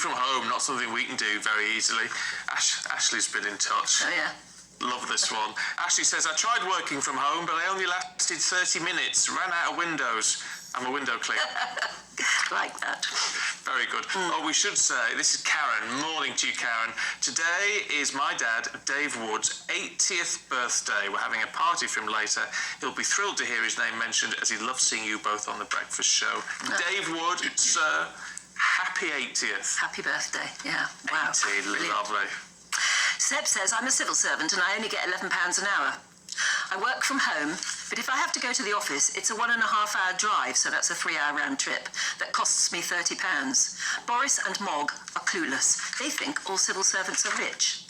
from home, not something we can do very easily. Ashley's been in touch. Oh, yeah. Love this one. Ashley says, I tried working from home, but I only lasted 30 minutes, ran out of windows. I'm a window cleaner. Like that. Very good. Oh, we should say, this is Karen. Morning to you, Karen. Today is my dad, Dave Wood's 80th birthday. We're having a party for him later. He'll be thrilled to hear his name mentioned, as he loves seeing you both on The Breakfast Show. Oh. Dave Wood, sir, happy 80th. Happy birthday, yeah. Wow. 80, lovely. Seb says, I'm a civil servant and I only get £11 an hour. I work from home, but if I have to go to the office, it's a 1.5-hour drive, so that's a 3-hour round trip. That costs me £30. Boris and Mog are clueless. They think all civil servants are rich.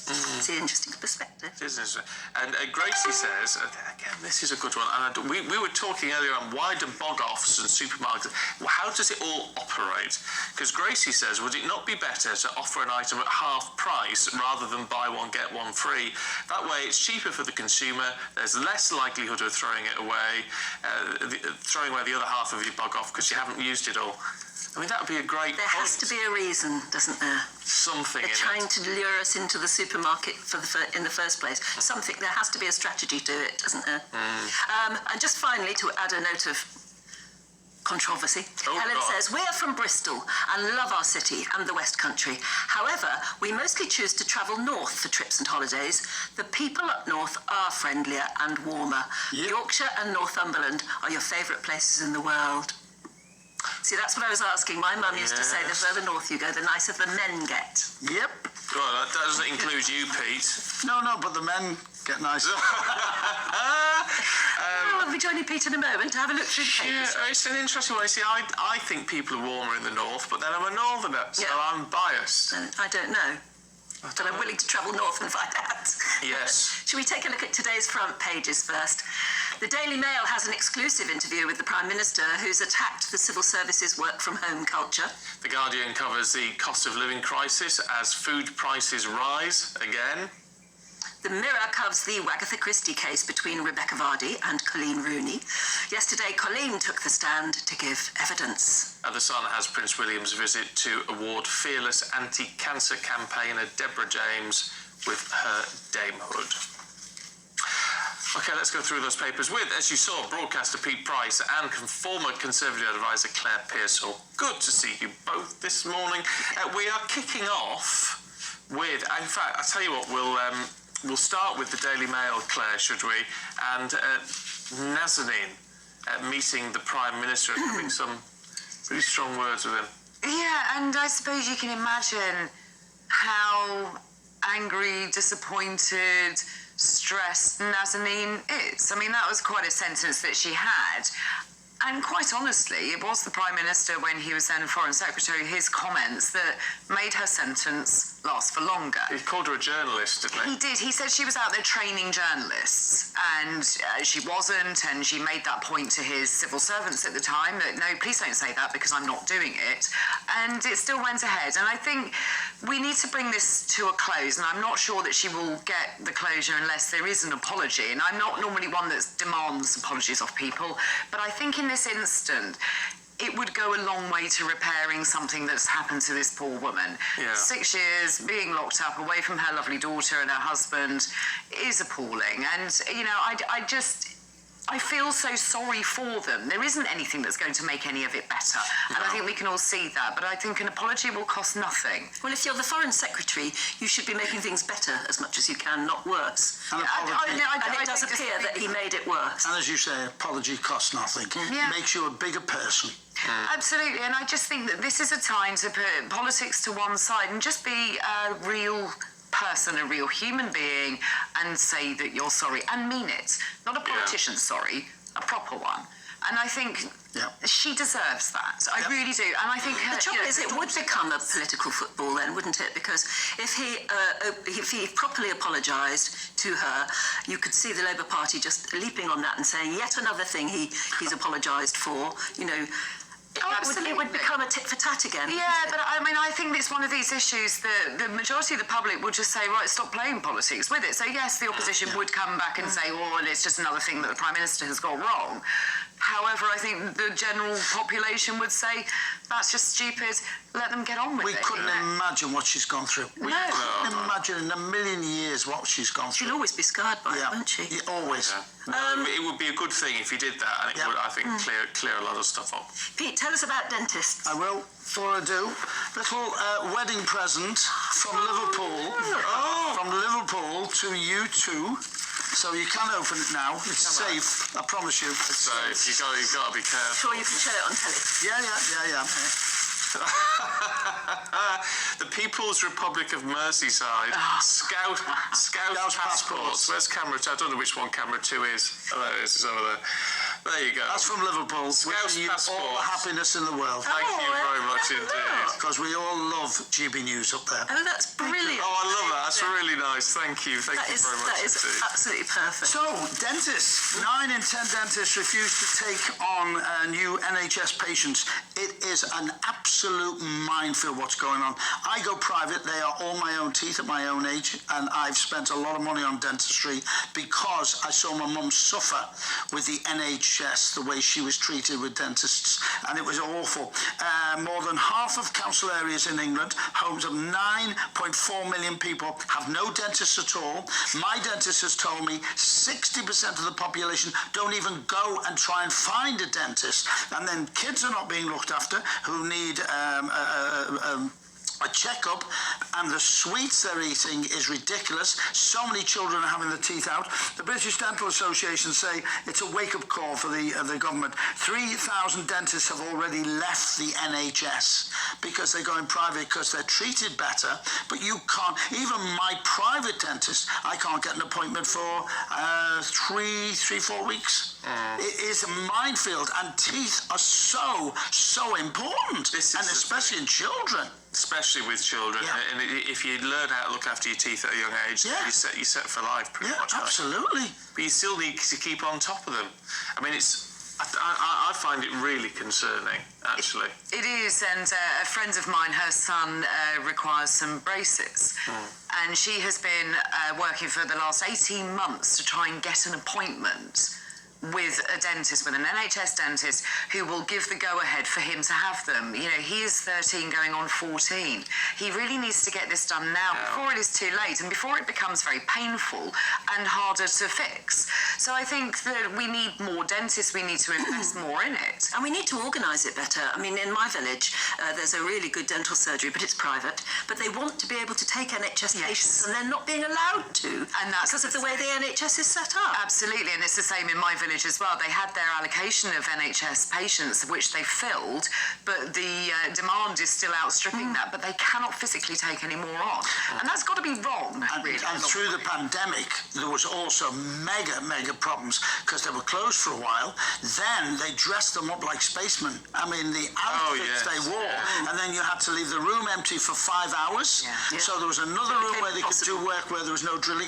It's an interesting perspective. It is interesting. And Gracie says, again, this is a good one. And we were talking earlier on, why do bog-offs and supermarkets, how does it all operate? Because Gracie says, would it not be better to offer an item at half price rather than buy one, get one free? That way it's cheaper for the consumer, there's less likelihood of throwing it away, throwing away the other half of your bog-off because you haven't used it all. I mean, that would be a great There has to be a reason, doesn't there? Something. They're trying to lure us into the supermarket in the first place. Something, there has to be a strategy to it, doesn't there? And just finally, to add a note of controversy, Helen says, we are from Bristol and love our city and the West Country. However, we mostly choose to travel north for trips and holidays. The people up north are friendlier and warmer. Yep. Yorkshire and Northumberland are your favourite places in the world. See, that's what I was asking. My mum used to say, the further north you go, the nicer the men get. Yep. Well, that doesn't include you, Pete. No, but the men get nicer. We'll be joining Pete in a moment to have a look through the papers. Yeah, it's an interesting one. See, I think people are warmer in the north, but then I'm a northerner, so I'm biased. I don't know. But I'm willing to travel north and find out. Yes. Shall we take a look at today's front pages first? The Daily Mail has an exclusive interview with the Prime Minister, who's attacked the civil services work-from-home culture. The Guardian covers the cost of living crisis as food prices rise again. The Mirror covers the Wagatha Christie case between Rebecca Vardy and Colleen Rooney. Yesterday, Colleen took the stand to give evidence. The Sun has Prince William's visit to award fearless anti-cancer campaigner Deborah James with her damehood. OK, let's go through those papers with, as you saw, broadcaster Pete Price and former Conservative advisor Claire Pearsall. Good to see you both this morning. We are kicking off with, in fact, I'll tell you what, we'll start with the Daily Mail, Claire, should we? And Nazanin meeting the Prime Minister and having some pretty strong words with him. Yeah, and I suppose you can imagine how angry, disappointed, stressed Nazanin is. I mean, that was quite a sentence that she had. And quite honestly, it was the Prime Minister, when he was then Foreign Secretary, his comments that made her sentence last for longer. He called her a journalist, didn't he? He did. He said she was out there training journalists, and she wasn't, and she made that point to his civil servants at the time that, no, please don't say that because I'm not doing it. And it still went ahead. And I think we need to bring this to a close, and I'm not sure that she will get the closure unless there is an apology. And I'm not normally one that demands apologies of people, but I think in this instant, it would go a long way to repairing something that's happened to this poor woman. Yeah. 6 years being locked up away from her lovely daughter and her husband is appalling. And, you know, I feel so sorry for them. There isn't anything that's going to make any of it better. No. And I think we can all see that. But I think an apology will cost nothing. Well, if you're the Foreign Secretary, you should be making things better as much as you can, not worse. And it does appear that he made it worse. And as you say, apology costs nothing. Yeah. It makes you a bigger person. Absolutely, and I just think that this is a time to put politics to one side and just be a real person, a real human being, and say that you're sorry and mean it. Not a politician's sorry, a proper one. And I think she deserves that. I really do. And I think the trouble is, it would become a political football then, wouldn't it? Because if he properly apologised to her, you could see the Labour Party just leaping on that and saying yet another thing he's apologised for. You know. It would become a tit for tat again. Yeah, but I mean, I think it's one of these issues that the majority of the public will just say, right, stop playing politics with it. So yes, the opposition would come back and say, oh, and it's just another thing that the Prime Minister has got wrong. However, I think the general population would say, that's just stupid, let them get on with We it. couldn't imagine what she's gone through. We couldn't imagine in a million years what she's gone through. She'll always be scarred by it, won't she? Yeah, always. It would be a good thing if you did that, and it would, I think, clear a lot of stuff up. Pete, tell us about dentists. I will, before I do. Little wedding present from Liverpool. From Liverpool to you two. So you can open it now. It's safe, I promise you. It's safe. You've got to be careful. Sure you can show it on telly. Yeah. The People's Republic of Merseyside. Scout passports. Where's camera 2? I don't know which one camera 2 is. Oh, there it is. It's over there. There you go. That's from Liverpool. Scout wishing you all the happiness in the world. Thank you very much indeed. Because we all love GBNEWS up there. Oh, that's brilliant. Oh, I love that. That's really nice. Thank you. Thank you very much That is indeed. absolutely perfect. So, dentists. 9 in 10 dentists refuse to take on new NHS patients. It is an absolute minefield what's going on. I go private. They are all my own teeth at my own age, and I've spent a lot of money on dentistry because I saw my mum suffer with the NHS, the way she was treated with dentists, and it was awful. More than half of council areas in England, homes of 9.4 million people, have no dentists at all. My dentist has told me 60% of the population don't even go and try and find a dentist, and then kids are not being looked after who need a checkup, and the sweets they're eating is ridiculous. So many children are having their teeth out. The British Dental Association say it's a wake-up call for the government. 3,000 dentists have already left the NHS because they're going private because they're treated better, but you can't, even my private dentist, I can't get an appointment for 4 weeks. It is a minefield, and teeth are so important, and especially in children. Especially with children, and if you learn how to look after your teeth at a young age, you're set for life pretty much. Absolutely. But you still need to keep on top of them. I mean, I find it really concerning, actually. It is, and a friend of mine, her son requires some braces, and she has been working for the last 18 months to try and get an appointment with a dentist, with an NHS dentist, who will give the go-ahead for him to have them. You know, he is 13 going on 14. He really needs to get this done now before it is too late and before it becomes very painful and harder to fix. So I think that we need more dentists, we need to invest more in it. And we need to organise it better. I mean, in my village, there's a really good dental surgery, but it's private. But they want to be able to take NHS patients, and they're not being allowed to, and that's because of the way the NHS is set up. Absolutely, and it's the same in my village as well. They had their allocation of NHS patients, which they filled, but the demand is still outstripping that, but they cannot physically take any more on. And that's got to be wrong, really. And through the pandemic, there was also mega problems because they were closed for a while. Then they dressed them up like spacemen. I mean, the outfits they wore, and then you had to leave the room empty for 5 hours. So there was another room where they could do work where there was no drilling.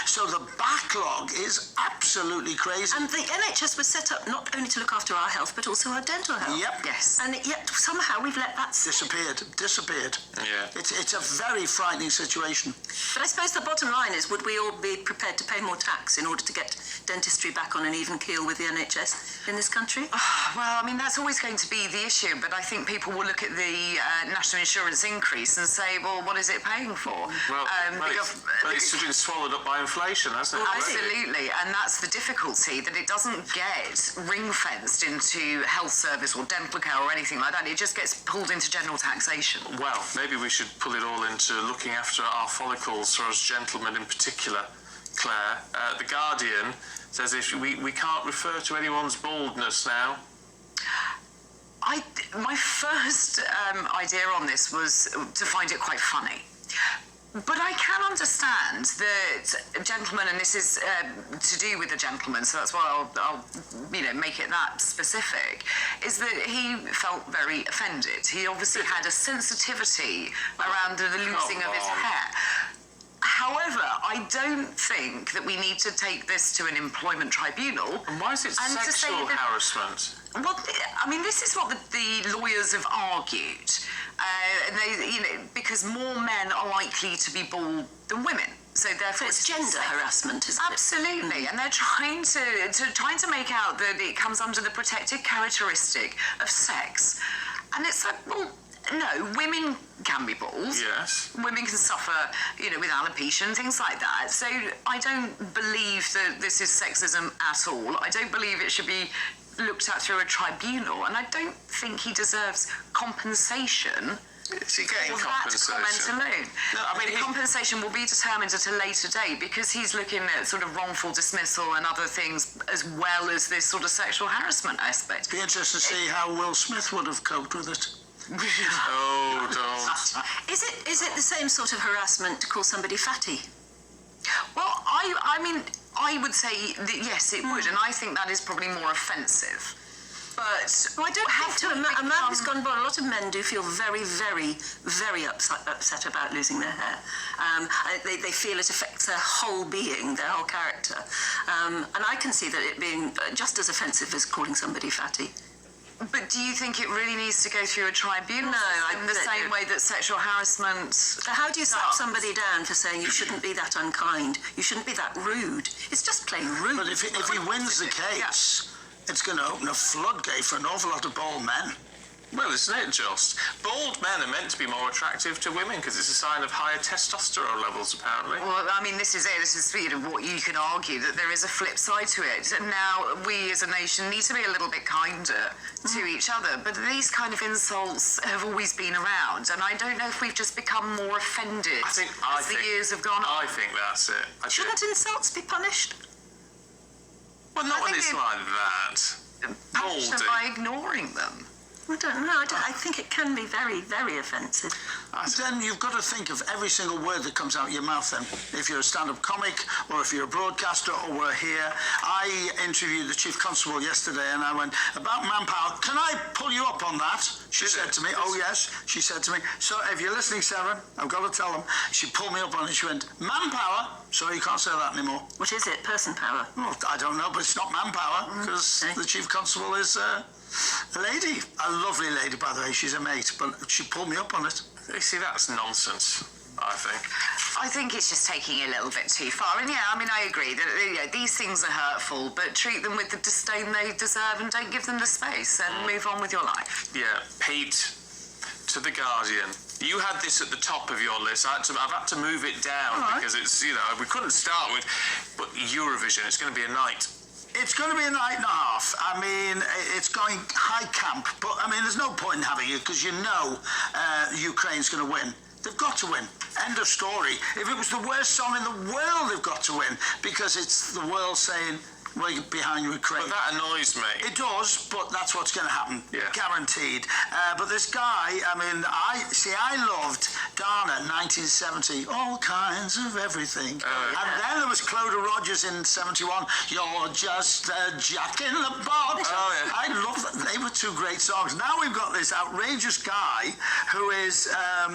So the backlog is absolutely crazy. And the NHS was set up not only to look after our health, but also our dental health. Yep. Yes. And yet somehow we've let that disappeared. Yeah. It's a very frightening situation. But I suppose the bottom line is, would we all be prepared to pay more tax in order to get dentistry back on an even keel with the NHS in this country? Well, I mean, that's always going to be the issue, but I think people will look at the national insurance increase and say, well, what is it paying for? Well, it's been swallowed up by inflation, hasn't it? Absolutely, and that's the difficulty, that it doesn't get ring-fenced into health service or dental care or anything like that. It just gets pulled into general taxation. Well, maybe we should pull it all into looking after our follicles, for us gentlemen in particular, Claire. The Guardian says if we can't refer to anyone's baldness now. My first idea on this was to find it quite funny. But I can understand that gentlemen, and this is to do with the gentleman, so that's why I'll make it that specific, is that he felt very offended. He obviously had a sensitivity around the losing of his hair. However, I don't think that we need to take this to an employment tribunal. And why is it sexual harassment? Well, I mean, this is what the lawyers have argued. Because more men are likely to be bald than women. So therefore, It's gender harassment, isn't it? Absolutely, and they're trying to make out that it comes under the protected characteristic of sex, and it's like, well, no, women can be bald. Yes. Women can suffer, with alopecia and things like that. So I don't believe that this is sexism at all. I don't believe it should be looked at through a tribunal, and I don't think he deserves compensation. Is he getting compensation? That comment alone. No, I mean, compensation will be determined at a later date because he's looking at sort of wrongful dismissal and other things as well as this sort of sexual harassment aspect. Be interested to see how Will Smith would have coped with it. Oh, don't. Is it the same sort of harassment to call somebody fatty? Well, I mean, I would say that yes, it would, and I think that is probably more offensive. But I don't think to a man who's gone bald, a lot of men do feel very, very, very upset about losing their hair. They feel it affects their whole being, their whole character. And I can see that it being just as offensive as calling somebody fatty. But do you think it really needs to go through a tribunal? No, in the same way that sexual harassment. So how do you slap somebody down for saying you shouldn't be that unkind? You shouldn't be that rude. It's just plain rude. But if he wins the case, it's going to open a floodgate for an awful lot of bald men. Well, isn't it just? Bald men are meant to be more attractive to women because it's a sign of higher testosterone levels, apparently. Well, I mean, this is it. This is what you can argue, that there is a flip side to it. And now we as a nation need to be a little bit kinder to each other. But these kind of insults have always been around. And I don't know if we've just become more offended as the years have gone on. I think that's it. Shouldn't insults be punished? Well, not when it's like that. Punish them by ignoring them. I don't know. I think it can be very, very offensive. Then you've got to think of every single word that comes out of your mouth then. If you're a stand-up comic, or if you're a broadcaster, or we're here. I interviewed the Chief Constable yesterday, and I went, about manpower, can I pull you up on that? She said to me, oh yes. She said to me, so if you're listening, Sarah, I've got to tell them. She pulled me up on it. She went, manpower? So you can't say that anymore. What is it? Person power? Well, I don't know, but it's not manpower, because the Chief Constable is a lady. A lovely lady, by the way. She's a mate, but she pulled me up on it. You see, that's nonsense, I think. I think it's just taking it a little bit too far. And yeah, I mean, I agree that these things are hurtful, but treat them with the disdain they deserve and don't give them the space and move on with your life. Yeah, Pete, to The Guardian. You had this at the top of your list. I've had to move it down because it's, we couldn't start with, but Eurovision, it's going to be a night. It's going to be a night and a half. I mean, it's going high camp, but I mean, there's no point in having it because Ukraine's going to win. They've got to win. End of story. If it was the worst song in the world, they've got to win because it's the world saying, we're behind Ukraine. But that annoys me. It does, but that's what's going to happen. Yeah. Guaranteed. But this guy, I mean, I loved Dana, 1970, all kinds of everything. And then there was Clodagh Rogers in 71, you're just a jack in the box. Oh, yeah. I love that. They were two great songs. Now we've got this outrageous guy who is...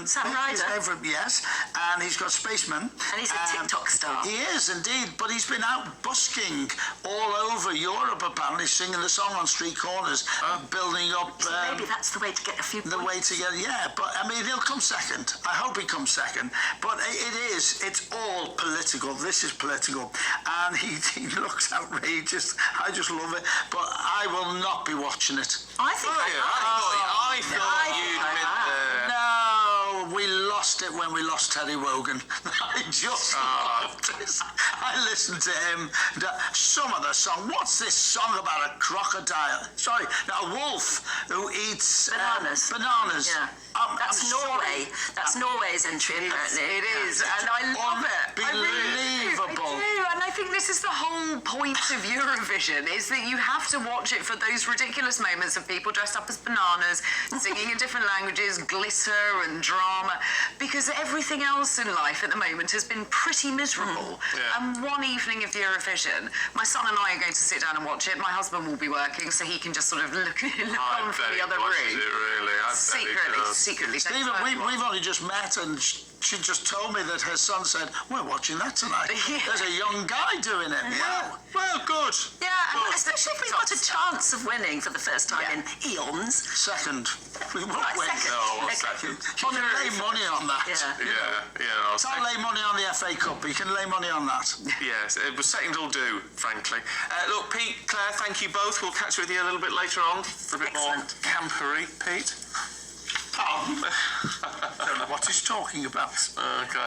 Sam Ryder. Yes, and he's got Spaceman. And he's a TikTok star. He is, indeed, but he's been out busking all over Europe, apparently, singing the song on street corners, building up... So maybe that's the way to get a few points. The way to get... Yeah, but, I mean, he'll come second. I hope he comes second. But it's all political. This is political. And he looks outrageous. I just love it. But I will not be watching it. I think I thought you'd been there. No, we lost it when we lost Terry Wogan. I just loved it. I listened to him. Some of the song. What's this song about a crocodile? Sorry, a wolf who eats bananas. Yeah. That's Norway. That's Norway's entry, apparently. It is, and I love it. Unbelievable. I do, and I think this is the whole point of Eurovision, is that you have to watch it for those ridiculous moments of people dressed up as bananas, singing in different languages, glitter and drama, because everything else in life at the moment has been pretty miserable. Yeah. And one evening of Eurovision, my son and I are going to sit down and watch it. My husband will be working, so he can just sort of look on from the other room. It really. Secretly. Stephen, we've only just met, and She just told me that her son said, we're watching that tonight. There's a young guy doing it. Yeah. Well, good. Yeah, and especially if we've got a chance of winning for the first time in eons. Second. We won't win. Second. No, Okay. second. You can lay money on that. Yeah. I was Can't lay money on the FA Cup, but you can lay money on that. Yes, it was second will do, frankly. Look, Pete, Claire, thank you both. We'll catch up with you a little bit later on for a bit more campery. Pete? I don't know what he's talking about. Okay.